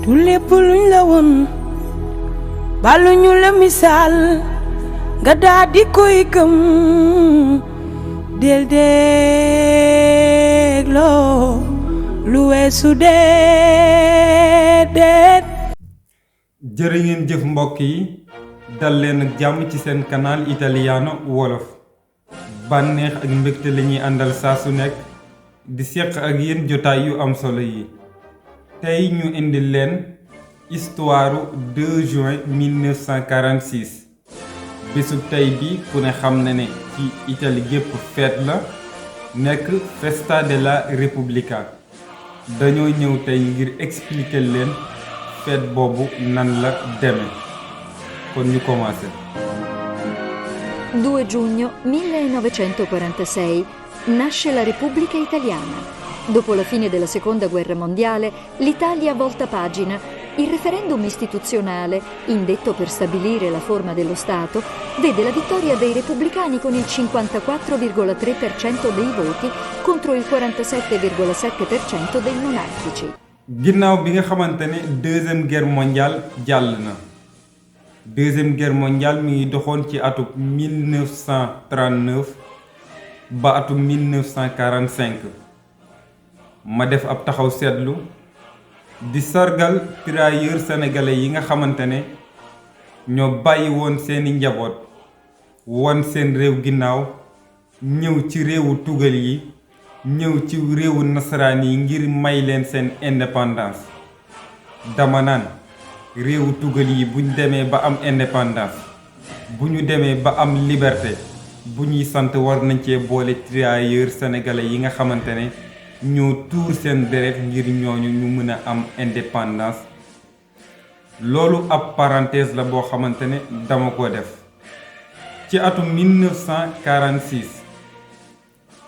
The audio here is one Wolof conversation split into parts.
du lépp luñ la woon baluñu la misaal nga daa di koy gëm del dégloo lu weesu déedéet. jërë ngeen jëf mbokk yi dal leen ak jàmm ci seen canal Italiano wolof bànneex ak mbégte la ñuy àndal saa su nekk di seq ak yéen jotaay yu am solo yi tey ñu indi leen histoire 2 juin 1946 bésub tey bi ku ne xam na ne ci Italie gépp fête la nekk Festa della Repubblica dañoo ñëw tey ngir expliquer leen fête boobu nan la demee kon ñu commencé. 2 giugno 1946 nasce la Repubblica Italiana. Dopo la fine della Seconda Guerra Mondiale, l'Italia volta pagina. Il referendum istituzionale, indetto per stabilire la forma dello Stato, vede la vittoria dei repubblicani con il 54,3% dei voti contro il 47,7% dei monarchici. ginnaaw bi nga xamante ne deuxième guerre mondiale jàll na deuxième guerre mondiale mi ngi doxoon ci atum 1939 ba atum 1945 ma def ab taxaw seetlu di sargal tirailleurs sénégalais yi nga xamante ne ñoo bàyyi woon seeni njaboot won seen réew ginnaaw ñëw ci réewu tugal yi ñëw ci réewu nasaraan yi ngir may leen seen indépendance dama naan réewu tugal yi buñ demee ba am indépendance bu ñu demee ba am liberté bu ñuy sant war nañ cee boole tirailleurs sénégalais yi nga xamante ne ñoo tuur seen deret ngir ñooñu ñu mën a am indépendance loolu ab parenthèse la boo xamante ne dama ko def ci atum 1946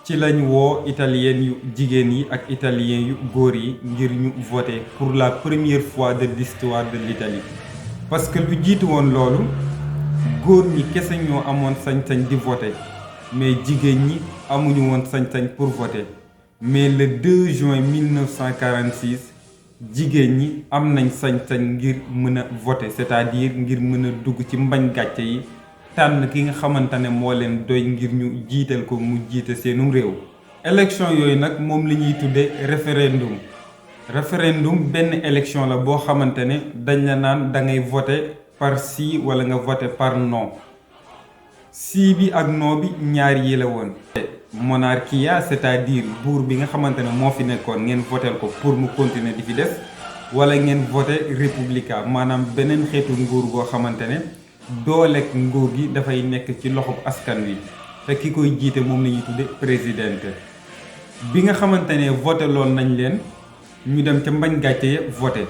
ci lañ woo italien yu jigéen yi ak italien yu góor yi ngir ñu voter pour la première fois de l'histoire de l'Italie parce que lu jiitu woon loolu góor ñi kese ñoo amoon sañ-sañ di voter mais jigéen ñi amuñu woon sañ-sañ pour voter mais le 2 juin 1946 jigéen ñi am nañ sañ-sañ ngir mën a voter c'est-à-dire ngir mën a dugg ci mbañ gàcce yi tànn ki nga xamante ne moo leen doy ngir ñu jiital ko mu jiite seenum réew. élection yooyu nag moom la ñuy tuddee référendum benn élection la boo xamante ne dañ la naan da ngay voter par si wala nga voter par non si bi ak non bi ñaar yi la woon. monarchia c'est-à-dire buur bi nga xamante ne moo fi nekkoon ngeen voter ko pour mu continuer di fi def wala ngeen voter républica maanaam beneen xeetu nguur goo xamante ne dooleeg nguur gi dafay nekk ci loxob askan wi te ki koy jiite moom la ñuy tudde président bi nga xamante ne voté loon nañ leen ñu dem ca mbañ gàcce ya voté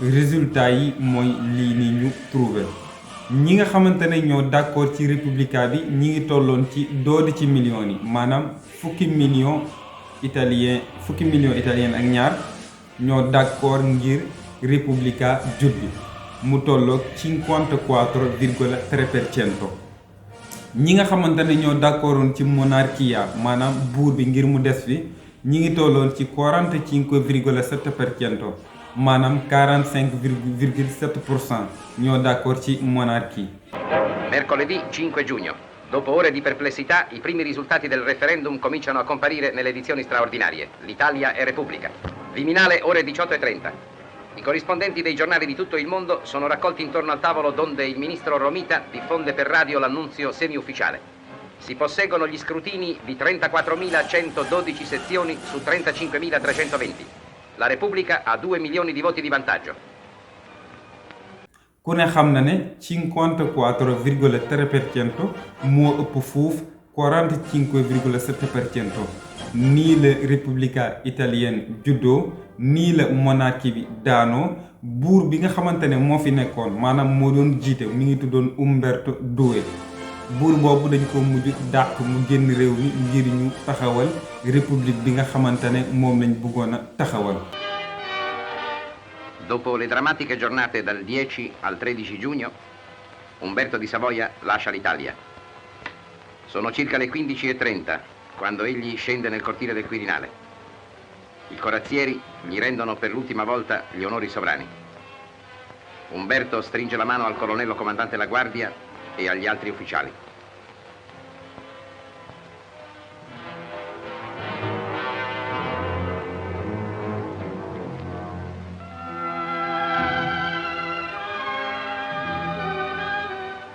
résultat yi mooy lii ni ñu trouvé ñi nga xamante ne ñoo d'accord ci républicain bi ñi ngi tolloon ci doodi ci millions yi maanaam fukki millions italien ak ñaar ñoo d'accord ngir républicain juddu mu tolloog 54,3%. ñi nga xamante ne ñoo d'accordoon ci monarchia maanaam buur bi ngir mu des fi ñi ngi tolloon ci 45,7%. maanaam 45,7% ñoo d'accord ci monarchie. Mercoledì 5 giugno. Dopo ore di perplessità, i primi risultati del referendum cominciano a comparire nelle edizioni straordinarie. L'Italia è Repubblica. Viminale, ore 18:30. I corrispondenti dei giornali di tutto il mondo sono raccolti intorno al tavolo donde il ministro Romita diffonde per radio l'annunzio semiufficiale. Si posseggono gli scrutini di 34.112 sezioni su 35.320. La Repubblica ha 2 milioni di voti di vantaggio. ku ne xam na ne 54,3% moo ëpp fuuf 45,7%. nii la Repubblica italienne juddoo nii la monarchie bi daanoo buur bi nga xamante ne moo fi nekkoon maanaam moo doon jiite mi ngi tuddoon Umberto II buur boobu dañ ko mujj dàq mu génn réew mi ngir ñu taxawal république bi nga xamante ne moom lañ bëggoon a taxawal. Dopo le drammatiche giornate dal 10 al 13 giugno, Umberto di Savoia lascia l'Italia. Sono circa le 15:30 quando egli scende nel cortile del Quirinale. I corazzieri gli rendono per l'ultima volta gli onori sovrani. Umberto stringe la mano al colonnello comandante della guardia e agli altri ufficiali.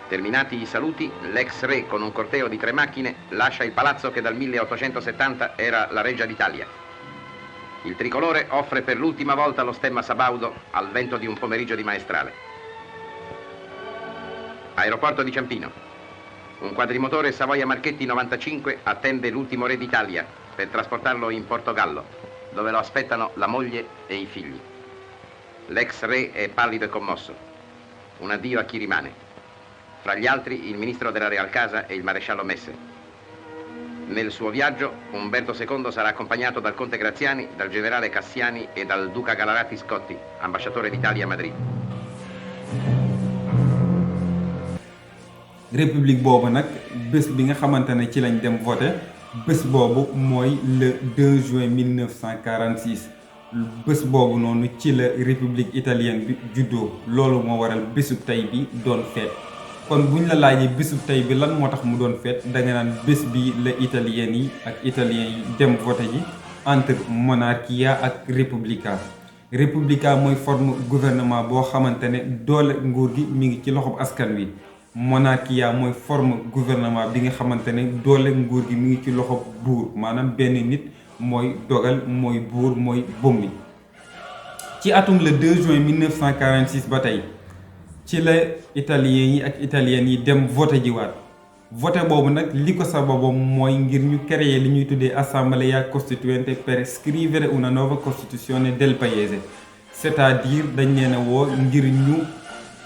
Terminati i saluti, l'ex re con un corteo di 3 macchine lascia il palazzo che dal 1870 era la Reggia d'Italia. Il tricolore offre per l'ultima volta lo stemma sabaudo al vento di un pomeriggio di maestrale. Aeroporto di Ciampino. Un quadrimotore Savoia Marchetti 95 attende l'ultimo re d'Italia per trasportarlo in Portogallo, dove lo aspettano la moglie e i figli. L'ex re è pallido e commosso. Un addio a chi rimane. Fra gli altri il ministro della Real Casa e il maresciallo Messe. Nel suo viaggio Umberto II sarà accompagnato dal conte Graziani, dal generale Cassiani e dal duca Galarati Scotti, ambasciatore d'Italia a Madrid. république boobu nag bés bi nga xamante ne ci lañ dem voté bés boobu mooy le 2 juin 1946 bés boobu noonu ci la république italienne bi juddoo loolu moo waral bésub tey bi doon feet kon buñ la laajee bésub tey bi lan moo tax mu doon feet da nga naan bés bi la italien yi ak italien yi dem voté ji entre monarchia ak repubblica repubblica mooy forme gouvernement boo xamante ne doole nguur gi mi ngi ci loxob askan wi monarchia mooy forme gouvernement bi nga xamante ne doole nguur gi mi ngi ci loxo buur maanaam benn nit mooy dogal mooy buur mooy bommi ci atum le 2 juin 1946 ba tey ci la italiens yi ak italiennes yi dem voté jiwaat voté boobu nag li ko sababoom mooy ngir ñu créer li ñuy tuddee assemblea costituente per scrivere una nuova costituzione del paese c'est-à-dire dañ leen a woo ngir ñu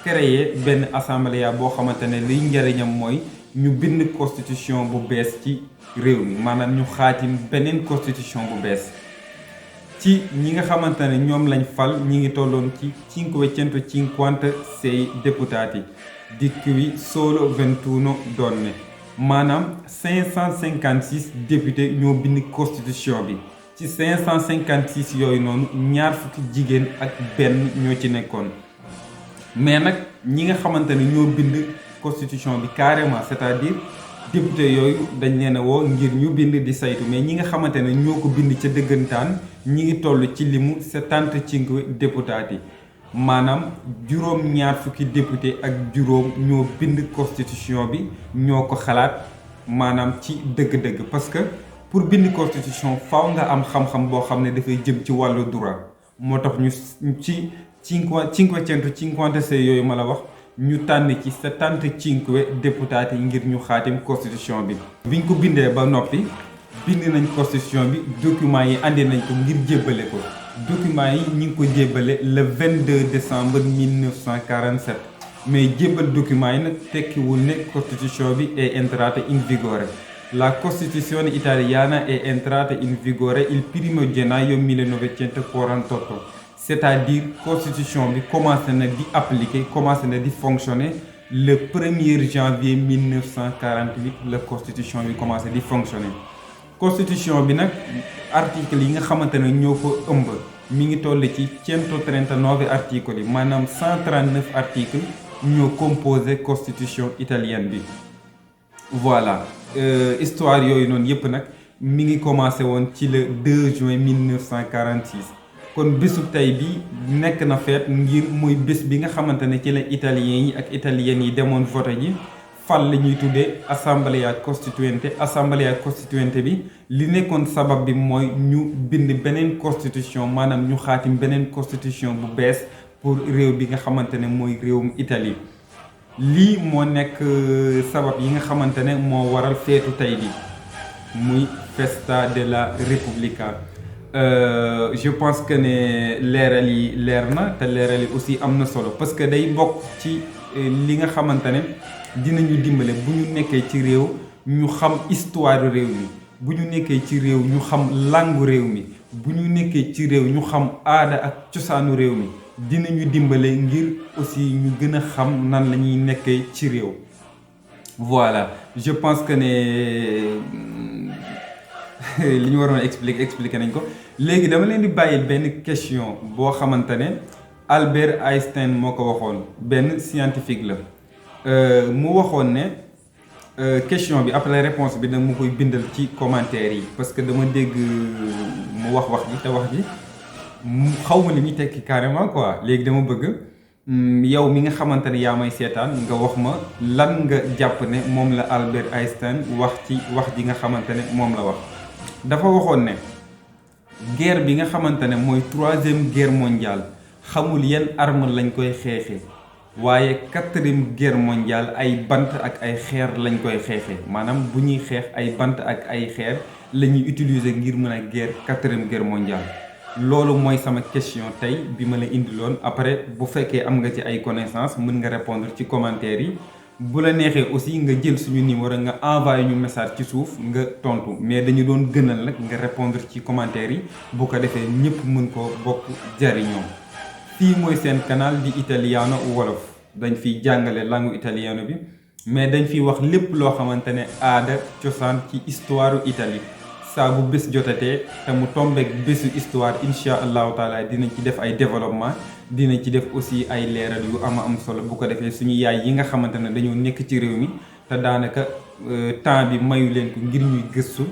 créer benn assemblée boo xamante ne liy njëriñam mooy ñu bind constitution bu bees ci réew mi maanaam ñu xaatim beneen constitution bu bees ci ñi nga xamante ne ñoom lañ fal ñi ngi tolloon ci 556 deputati di cui solo 21 donne maanaam 556 députés ñoo bind constitution bi ci 556 yooyu noonu ñaar fukki jigéen ak benn ñoo ci nekkoon mais nag ñi nga xamante ne ñoo bind constitution bi carrément c'est-à-dire député yooyu dañ leen a woo ngir ñu bind di saytu mais ñi nga xamante ne ñoo ko bind ca dëggantaan ñi ngi toll ci limu 75 deputati maanaam juróom ñaar fukki député ak juróom ñoo bind constitution bi ñoo ko xalaat maanaam ci dëgg-dëgg parce que pour bind constitution faaw nga am xam-xam boo xam ne dafay jëm ci wàllu droit moo tax ñu ci 556 yooyu ma la wax ñu tànn ci 75 deputati ngir ñu xaatim constitution bi biñ ko bindee ba noppi bind nañ constitution bi document yi andi nañ ko ngir jébbale ko document yi ñi ngi ko jébbale le 22 décembre 1947 mais jébbal document yi nag tekkiwul ne constitution bi è entrata in vigore la Costituzione italiana è entrata in vigore il 1 gennaio 1948 c'est-à-dire constitution bi commencé na di appliquer commencé na di fonctionner le 1er janvier 1948 la constitution bi commencé di fonctionner constitution bi nag article yi nga xamante ne ñoo ko ëmb mi ngi toll ci 139 articoli maanaam 139 articles ñoo composé constitution italienne bi voilà histoire yooyu noonu yépp nag mi ngi commencé woon ci le 2 juin 1946 kon bésub tey bi nekk na feet ngir muy bés bi nga xamante ne ci la italiens yi ak italiennes yi demoon vote ji fal la ñuy tuddee assemblea costituente bi li nekkoon sabab bi mooy ñu bind beneen constitution maanaam ñu xaatim beneen constitution bu bees pour réew bi nga xamante ne mooy réewum Italie lii moo nekk sabab yi nga xamante ne moo waral feetu tey bi muy festa della Repubblica je pense que ne leeral yi leer na te leeral yi aussi am na solo parce que day bokk ci li nga xamante ne dinañu dimbale bu ñu nekkee ci réew ñu xam histoire réew mi bu ñu nekkee ci réew ñu xam langue réew mi bu ñu nekkee ci réew ñu xam aada ak cosaanu réew mi dinañu dimbale ngir aussi ñu gën a xam nan la ñuy nekkee ci réew voilà je pense que ne li ñu waroon expliquer nañ ko léegi dama leen di bàyyi benn question boo xamante ne Albert Einstein moo ko waxoon, benn scientifique la. mu waxoon ne question bi après réponse bi nag mu koy bindal ci commentaire yi parce que dama dégg mu wax ji te wax ji xaw ma li muy tekki carrément quoi. léegi dama bëgg yow mi nga xamante ne yaa may seetaan nga wax ma lan nga jàpp ne moom la Albert Einstein wax ci wax ji nga xamante ne moom la wax. dafa waxoon ne guerre bi nga xamante ne mooy 3e guerre mondiale xamul yan arme lañ koy xeexee. waaye 4e guerre mondiale ay bant ak ay xeer lañ koy xeexee maanaam bu ñuy xeex ay bant ak ay xeer la ñuy utiliser ngir mën a guerre 4e guerre mondiale. loolu mooy sama question tey bi ma la indiloon. après bu fekkee am nga ci ay connaissances mën nga répondre ci commentaire yi bu la neexee aussi nga jël suñu numéro nga envoyé ñu message ci suuf nga tontu mais dañu doon gënal nag nga répondre ci commentaire yi bu ko defee ñëpp mën ko bokk jariñoo. fii mooy seen canal di Italiano Wolof dañ fiy jàngale langue italiano bi mais dañ fiy wax lépp loo xamante ne aada cosaan ci histoire Italie saa bu bés jotatee te mu tombeek bésu histoire incha allahu taala dinañ ci def ay développement dinañ ci def aussi ay leeral yu am solo bu ko defee suñu yaay yi nga xamante ne dañoo nekk ci réew mi te daanaka temps bi mayu leen ko ngir ñuy gëstu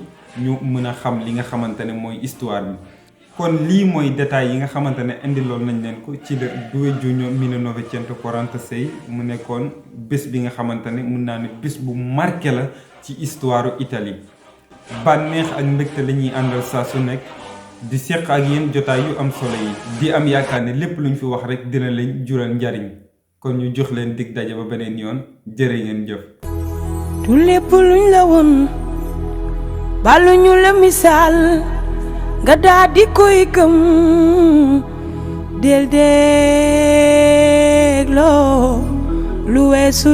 ñu mën a xam li nga xamante ne mooy histoire bi. kon lii mooy détails yi nga xamante ne indiloon nañ leen ko ci le 2 giugno 1946 mu nekkoon bés bi nga xamante ne mun naa ne bés bu marqué la ci histoire Italie. bànneex ak mbégte la ñuy àndal saa su nekk di seq ak yéen jotaay yu am solo yi di am yaakaar ne lépp luñ fi wax rek dina leen jural njariñ kon ñu jox leen dig daje ba beneen yoon jërë ngeen jëf. du lépp luñ la woon baluñu la misaal nga daa di koy gëm del dégloo lu weesu